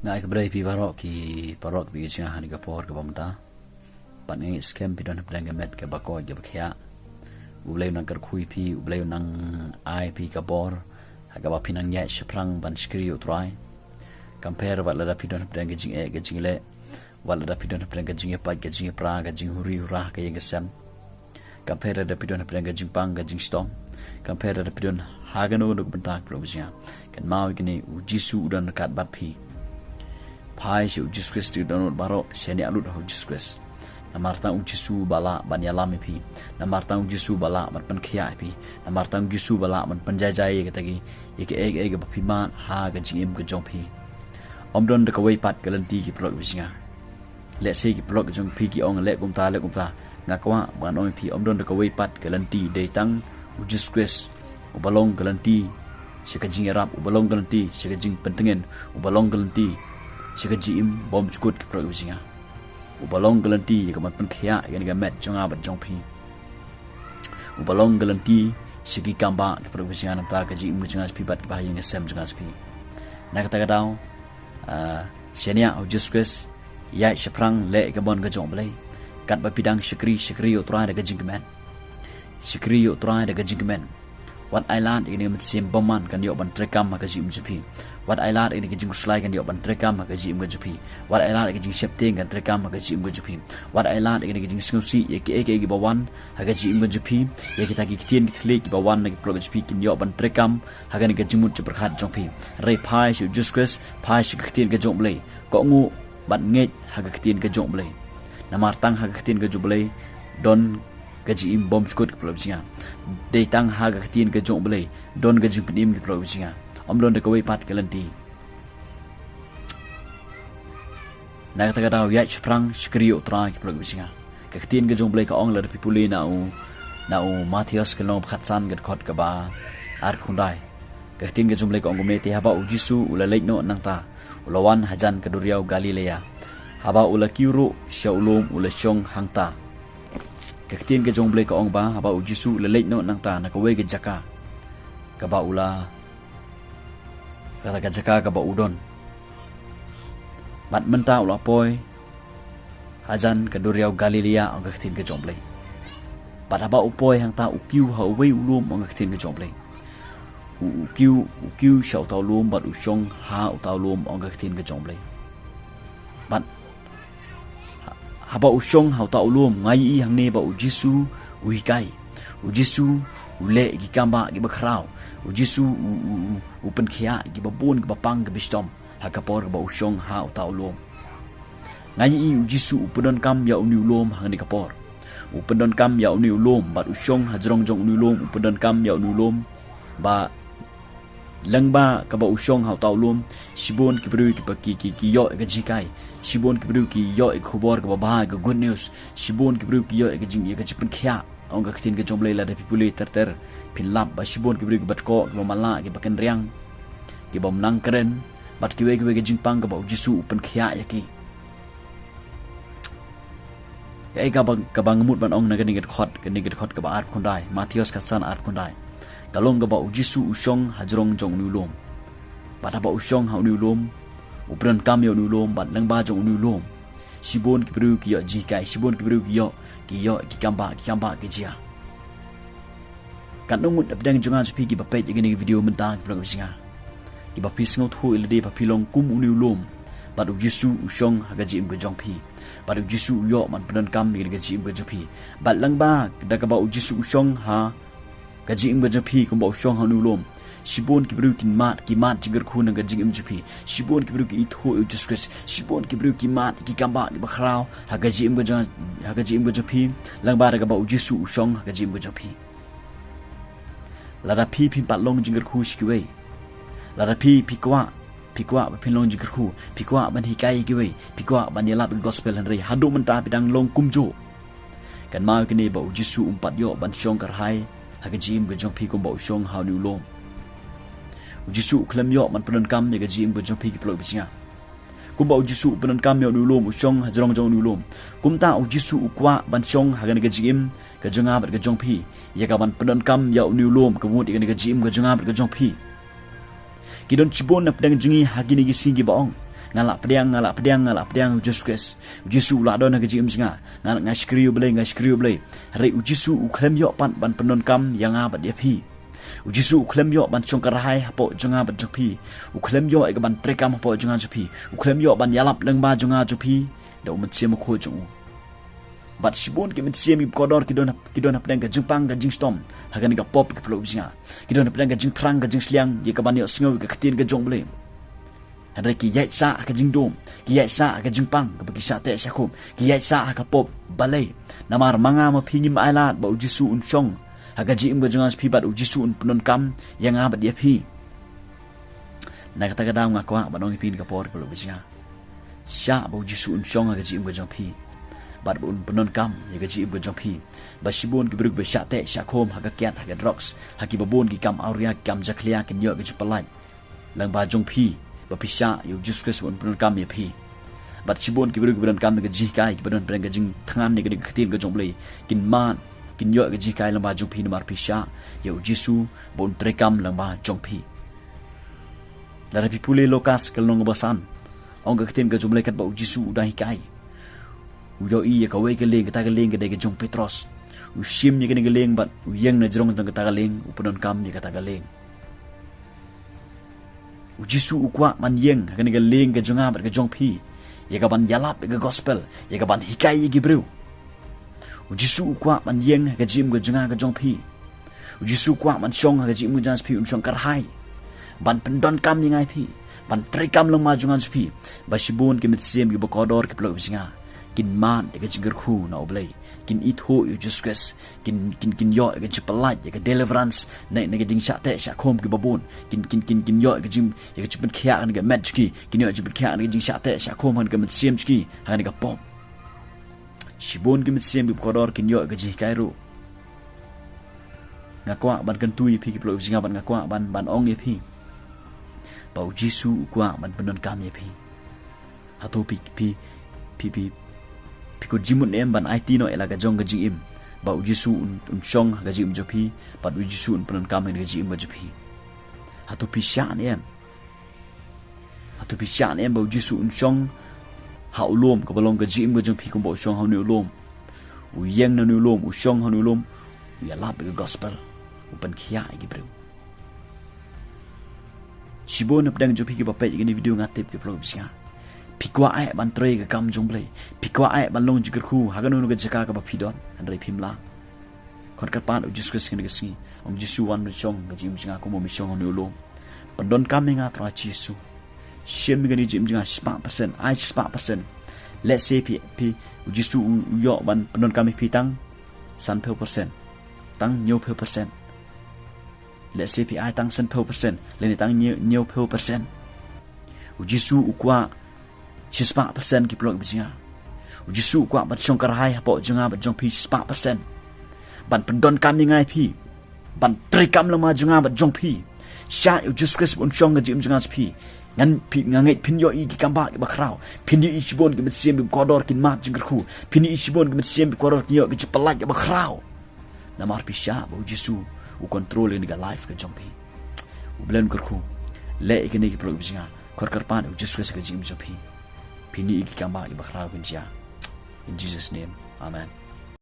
ngai ka brai pi parok pi chinga hani ka por ka bamta pan ngai scam pi don hapdeng met ka bako ka bakhya ublay nang kar khui pi ublay nang ai pi ka bor ka ba pinang ya shaprang ban skri utrai compare wala da pi don hapdeng ka jing e ka jing le wala da pi don hapdeng ka jing pa ka jing pra ka jing huri ra ka yang sam compare da pi don hapdeng ka jingpang ka jing stom compare da pi don hagano duk bentak probisnya Kynmaw gini ujisu dan kat bat pi pai si ujis Kristi dan baro seni alut ujis Krist namarta ujisu bala ban yalami pi namarta ujisu bala ban penkhia pi namarta ujisu bala ban penjajai katagi eke ege ba pi man ha ga jim ga jong pi omdon de kawai pat galanti ki plok bisnya let's say ki plok jong pi ki ong le kumta ngakwa ban ong pi omdon de kawai pat galanti de tang ujis Krist ubalong galanti sika jing arab ubalong galanti sika jing pentengen ubalong galanti sika jim bom chukut ki pro usinga ubalong galanti ka man penkhia ga ni ga met jonga bat jong pi ubalong galanti siki kamba ki pro usinga nam ta ka jim mu jonga pi bat ba yin sem jonga pi na ka ta daw senia ujus Krist ya shaprang le ga bon ga jong blai kat ba pidang shikri utra da ga jing men shikri utra da ga jing men wat island ini mesim boman kan dio ban trekam ka jim jupi wat island ini ke jing slai kan dio ban trekam ka jim jupi wat island ke jing shepting kan trekam ka jim jupi wat island ini ke jing snusi ye ke ke bawan ha ka jim jupi ye kita ki tien ki thle ki bawan ki plog jupi kin dio ban trekam ha ka ni ke jimut berkhat jongpi re pai shu juskus pai shu tien ke jong blai ko ngu ban nge ha ka tien ke jong blai namar tang ha ka tien ke jong blai don gaji im bom skut ke pulau singa dei tang ha ga tien ke jong blai don gaji penim ke pulau singa om don de kawai pat galanti na kata kata ya sprang skrio tra ke pulau singa ke tien ke jong blai ka ong la pi puli na u Matthias ke long khatsan ke khot ka ba ar khundai ke tien ke jong blai ka ong me te haba u jisu ula lek no nang ta ulawan hajan ke duriau galilea haba ula kiru shaulum ula shong hangta Kaktin ke jong blai ka ong ba haba ujisu le late no nang ta na ka we ke jaka ka ba ula kata ka jaka ka ba udon bat menta ula poi hajan ka duriau galilea ong kaktin ke jong blai bat haba upoi hang ta ukiu ha we ulum ong kaktin ke jong blai ukiu shau tau lum bat ushong ha utau lum ong kaktin ke jong blai bat haba ushong hau ta ulum ngai i hang ne ba ujisu uhikai ujisu ule gi kamba gi bakrau ujisu upenkhia gi babun gi bapang gi bistom hakapor ba ushong hau ta ulum ngai i ujisu upedon kam ya uni ulum hang ni kapor upedon kam ya uni ulum bat ushong hajrong jong uni ulum upedon kam ya uni ulum ba langba ka ba ushong hau ta ulum shibon ki bru ki yo ga jikai shibon ki bru ki yo ek khubor ka ba ga good news shibon ki bru ki yo ek jing ye ka jingpynkhiah ong ka khin ka jomlei la de pipuli ter pin lab ba shibon ki bru ki batko ki mala ki bakan riang ki bom nang keren bat ki we ka jingpang ka ba jisu jingpynkhiah ya ki ai ka bang mut ban ong na ka ni khot ka ba ar khundai Matthias ka san ar khundai kalong ka ba ujisu ushong hajrong jong nulom bat ba ushong ha nulom upran kam yo nulom bat lang ba jong nulom shibon ki bru ki yo ji kai shibon ki bru ki yo ki kamba ki jia kan nung dang jonga spi ki ba pe gi ni video menta ki blog singa ki ba pis ngot hu ilde ba pilong kum nulom bat ujisu ushong ha ga ji im jong pi bat ujisu yo man pran kam ni ga ji im jo pi bat lang ba da ka ba ujisu ushong ha gaji im gaji pi kum ba ushong hanu lom shibon ki bru ki mat jigar khuna gaji im jupi shibon ki bru ki ithuh ujus Krist shibon ki bru ki mat ki kamba ki bakrau ha gaji im gaji pi lang ba ga ba ujisu ushong ha gaji im gaji pi la da pi pat long jigar khu shkiwe la da pi kwa ba pin long jigar khu pi kwa ban hikai ki we pi kwa ban yalap gospel henry hadu menta pidang long kumjo kan ma kini ba ujisu umpat yo ban shong karhai hagajim ga jong pi ko ba ushong ha nu lom ujisu klam yo man pran kam ye gajim ga jong pi ki plog binga kum ba ujisu pran kam yo nu lom ushong ha jong jong nu lom kum ta ujisu ukwa ban shong ha ga gajim ga jonga ba ga jong pi ye ga ban pran kam yo nu lom ka mut ga jim ga jonga ba ga jong pi kidon chibon na pedang jungi hagini gi singi baong ngalak pedang Jesu Jesu la don ke jim singa ngalak ngashkriu blay hari Jesu uklem yo pan penon kam yang abat dia pi Jesu uklem yo ban chongkarahai hapo jonga bat jopi uklem yo ek ban trekam hapo jonga jopi uklem yo ban yalap lengba jonga jopi da umat siam ko jongu bat sibon ke mit siam kodor kidon pedang ke jingpang ke jingstom hagan ke pop ke plo singa kidon pedang ke jingtrang ke jingsliang ye ke ban yo singo ke ketin ke jong blay hari ki yai sa ke jingdom ki yai sa ke jingpang ke bagi sa te syakum ki yai sa ke pop balai namar manga ma pinyim ailat ba Jesu unchong haga jim ke jangan pibat Jesu un penon kam yang abat dia pi na kata kadam ngakwa banong ipin ke por pelo bisnya sya ba Jesu unchong haga jim ke jang pi bat un penon kam haga jim ke jang pi ba sibon ke brug be sya te syakom haga kiat haga drugs haki babon ki kam auria kam jaklia kin yo ke jupalat lang ba jong pi ba pisya yo Jesu Kristus un penon kam ya pi bat sibon ke brug penon kam ke jikai ke penon ke jing tangan ni ke ketin ke jong blai Kynmaw Kynmaw ke jikai lamba jong pi nomar pisya yo Jesu bon trekam lamba jong pi lara pi pule lokas kelong basan ong ke ketin ke jomle kat ba Jesu udah hikai ujo i ka we ke leng ta ke leng ke de jong Petros usim ni ke leng bat uyeng na jrong tang ta ke leng upenon kam ni kata ke leng Jesu ukwa man yeng ke leng ke jonga bat ke jong pi ye ka ban yalap ke gospel ye ka ban hikai ye briew Jesu kwa man yeng ke jim ke jonga ke jong pi Jesu kwa man shong ke jim jans pi un shong karhai ban pendon kam ni ngai pi ban trekam long ma jongan pi ba sibon ke mit siem ke bokodor ke plok singa Kynmaw ke jingger khu na oblay kin ithuh Jesus kin yo ke jipalat ke deliverance na ke jingshisha te sha khom ke babon kin yo ke jim ke jingpynkhiah ke matchki kin yo jingpynkhiah ke jingshisha te sha khom han ke mit siem chki han ke pom sibon ke mit siem ke kodor kin yo ke jih kairo ngakwa ban kentui pi ke plo singa ban ngakwa ban ong ye pi bau Jesu kwa ban penon kam ye pi atau pi ko jimun em ban IT no ela ga jong ga jim bau Jesu un shong ga jim jopi pat Jesu un penon kam ga jim ga jopi atau pi shan em bau Jesu un shong hau lom ka balong ka jim ga jong pi ko bo shong hau ni lom u yeng na ni lom u shong hau ni lom u ya lap ga gospel u pynkiah gi briew sibon pedang jopi ki bapai ni video ngatip ke vlog bisnya pikwa ai ban tre ga kam jong blai pikwa ai ban long jiger khu hagan nu ga jaka ka ba pidon an rai phimla kon ka pan u Jesu Kristus ga singi om Jesu wan chong ga jim jinga ko mo mi chong ni lom pandon kam nga tra Jesu Siem ga ni jim jinga 10% ai 10% let's say pi Jesu yo ban pandon kami pi tang 10% tang nhiều %. Let's say pi ai tang 10% lên tang nhiều %. Jesu ukwa 10% ki plok bijinga Jesu ukwa bat chong karhai hapo jinga bat jong pi 10% ban pandon kam ni ngai pi ban trekam lama jinga bat jong pi sha Jesu Kristus bon chong ga jim jinga pi ngan pi ngangai pin yo i ki kamba ki bakrau pin di isibon ki mit siem bi kodor Kynmaw jingger khu pin di isibon ki mit siem bi kodor ki yo ki pelak ki bakrau namar pi sha bo Jesu u control ni ga life ka jong pi u blen kerku le ki ni ki pro bijinga kor pan u Jesu Kristus ga jim jong pi pini iki kamba ki bakrau kun in Jesus name, amen.